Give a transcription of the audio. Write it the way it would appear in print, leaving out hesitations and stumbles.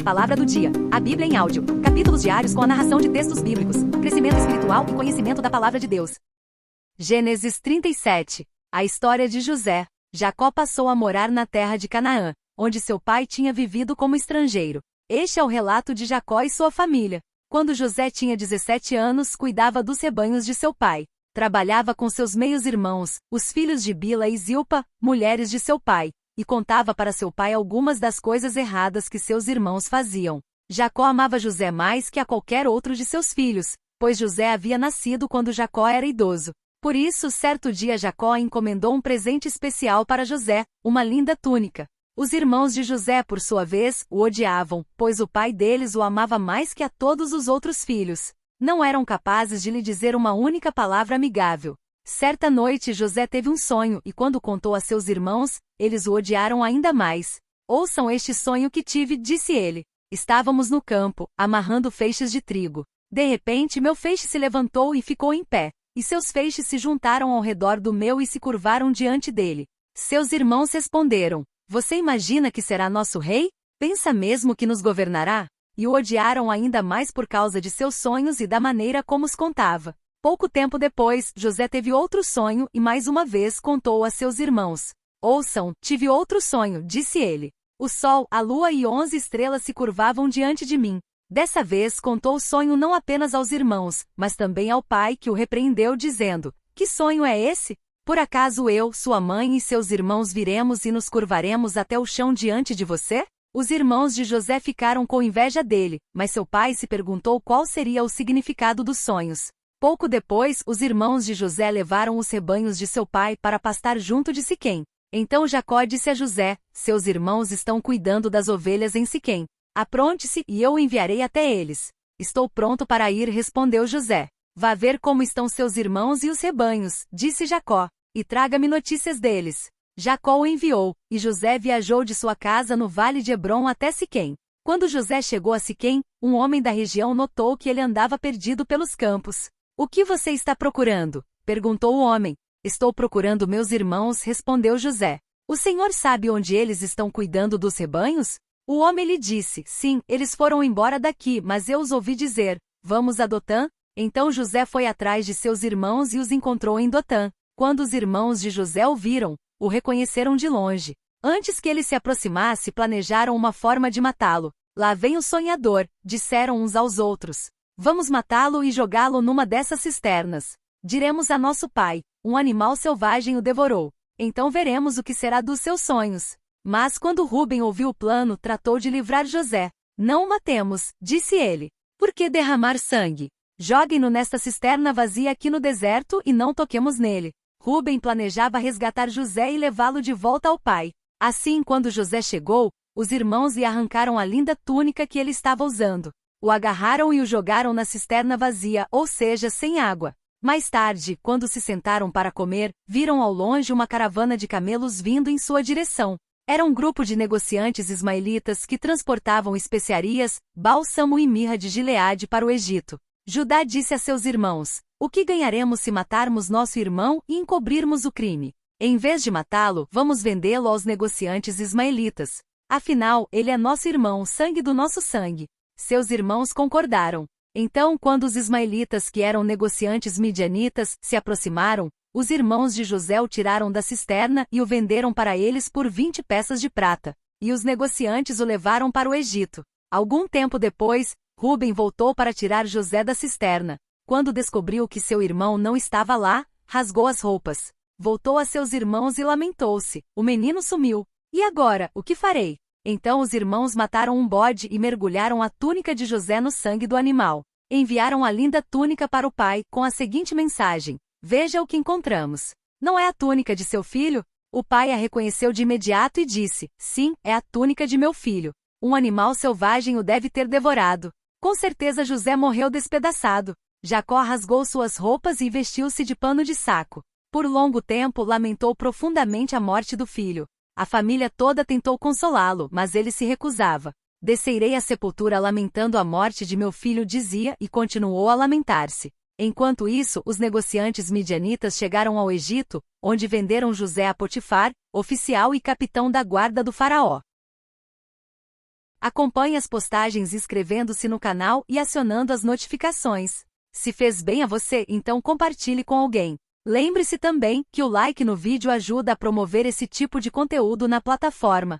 Palavra do dia. A Bíblia em áudio. Capítulos diários com a narração de textos bíblicos. Crescimento espiritual e conhecimento da Palavra de Deus. Gênesis 37. A história de José. Jacó passou a morar na terra de Canaã, onde seu pai tinha vivido como estrangeiro. Este é o relato de Jacó e sua família. Quando José tinha 17 anos, cuidava dos rebanhos de seu pai. Trabalhava com seus meios-irmãos, os filhos de Bila e Zilpa, mulheres de seu pai, e contava para seu pai algumas das coisas erradas que seus irmãos faziam. Jacó amava José mais que a qualquer outro de seus filhos, pois José havia nascido quando Jacó era idoso. Por isso, certo dia Jacó encomendou um presente especial para José, uma linda túnica. Os irmãos de José, por sua vez, o odiavam, pois o pai deles o amava mais que a todos os outros filhos. Não eram capazes de lhe dizer uma única palavra amigável. Certa noite José teve um sonho e quando contou a seus irmãos, eles o odiaram ainda mais. Ouçam este sonho que tive, disse ele. Estávamos no campo, amarrando feixes de trigo. De repente meu feixe se levantou e ficou em pé, e seus feixes se juntaram ao redor do meu e se curvaram diante dele. Seus irmãos responderam: Você imagina que será nosso rei? Pensa mesmo que nos governará? E o odiaram ainda mais por causa de seus sonhos e da maneira como os contava. Pouco tempo depois, José teve outro sonho e mais uma vez contou a seus irmãos. Ouçam, tive outro sonho, disse ele. O sol, a lua e 11 estrelas se curvavam diante de mim. Dessa vez contou o sonho não apenas aos irmãos, mas também ao pai que o repreendeu dizendo: Que sonho é esse? Por acaso eu, sua mãe e seus irmãos viremos e nos curvaremos até o chão diante de você? Os irmãos de José ficaram com inveja dele, mas seu pai se perguntou qual seria o significado dos sonhos. Pouco depois, os irmãos de José levaram os rebanhos de seu pai para pastar junto de Siquém. Então Jacó disse a José: Seus irmãos estão cuidando das ovelhas em Siquém. Apronte-se e eu o enviarei até eles. Estou pronto para ir, respondeu José. Vá ver como estão seus irmãos e os rebanhos, disse Jacó, e traga-me notícias deles. Jacó o enviou, e José viajou de sua casa no vale de Hebrom até Siquém. Quando José chegou a Siquém, um homem da região notou que ele andava perdido pelos campos. O que você está procurando? Perguntou o homem. Estou procurando meus irmãos, respondeu José. O senhor sabe onde eles estão cuidando dos rebanhos? O homem lhe disse: Sim, eles foram embora daqui, mas eu os ouvi dizer: Vamos a Dotã? Então José foi atrás de seus irmãos e os encontrou em Dotã. Quando os irmãos de José o viram, o reconheceram de longe. Antes que ele se aproximasse, planejaram uma forma de matá-lo. Lá vem o sonhador, disseram uns aos outros. Vamos matá-lo e jogá-lo numa dessas cisternas. Diremos a nosso pai: um animal selvagem o devorou. Então veremos o que será dos seus sonhos. Mas quando Rúben ouviu o plano, tratou de livrar José. Não o matemos, disse ele. Por que derramar sangue? Joguem-no nesta cisterna vazia aqui no deserto e não toquemos nele. Rúben planejava resgatar José e levá-lo de volta ao pai. Assim, quando José chegou, os irmãos lhe arrancaram a linda túnica que ele estava usando. O agarraram e o jogaram na cisterna vazia, ou seja, sem água. Mais tarde, quando se sentaram para comer, viram ao longe uma caravana de camelos vindo em sua direção. Era um grupo de negociantes ismaelitas que transportavam especiarias, bálsamo e mirra de Gileade para o Egito. Judá disse a seus irmãos: O que ganharemos se matarmos nosso irmão e encobrirmos o crime? Em vez de matá-lo, vamos vendê-lo aos negociantes ismaelitas. Afinal, ele é nosso irmão, sangue do nosso sangue. Seus irmãos concordaram. Então, quando os ismaelitas, que eram negociantes midianitas, se aproximaram, os irmãos de José o tiraram da cisterna e o venderam para eles por 20 peças de prata. E os negociantes o levaram para o Egito. Algum tempo depois, Rúben voltou para tirar José da cisterna. Quando descobriu que seu irmão não estava lá, rasgou as roupas. Voltou a seus irmãos e lamentou-se: O menino sumiu. E agora, o que farei? Então os irmãos mataram um bode e mergulharam a túnica de José no sangue do animal. Enviaram a linda túnica para o pai, com a seguinte mensagem: Veja o que encontramos. Não é a túnica de seu filho? O pai a reconheceu de imediato e disse: Sim, é a túnica de meu filho. Um animal selvagem o deve ter devorado. Com certeza José morreu despedaçado. Jacó rasgou suas roupas e vestiu-se de pano de saco. Por longo tempo lamentou profundamente a morte do filho. A família toda tentou consolá-lo, mas ele se recusava. Descerei à sepultura lamentando a morte de meu filho, dizia, e continuou a lamentar-se. Enquanto isso, os negociantes midianitas chegaram ao Egito, onde venderam José a Potifar, oficial e capitão da guarda do faraó. Acompanhe as postagens inscrevendo-se no canal e acionando as notificações. Se fez bem a você, então compartilhe com alguém. Lembre-se também que o like no vídeo ajuda a promover esse tipo de conteúdo na plataforma.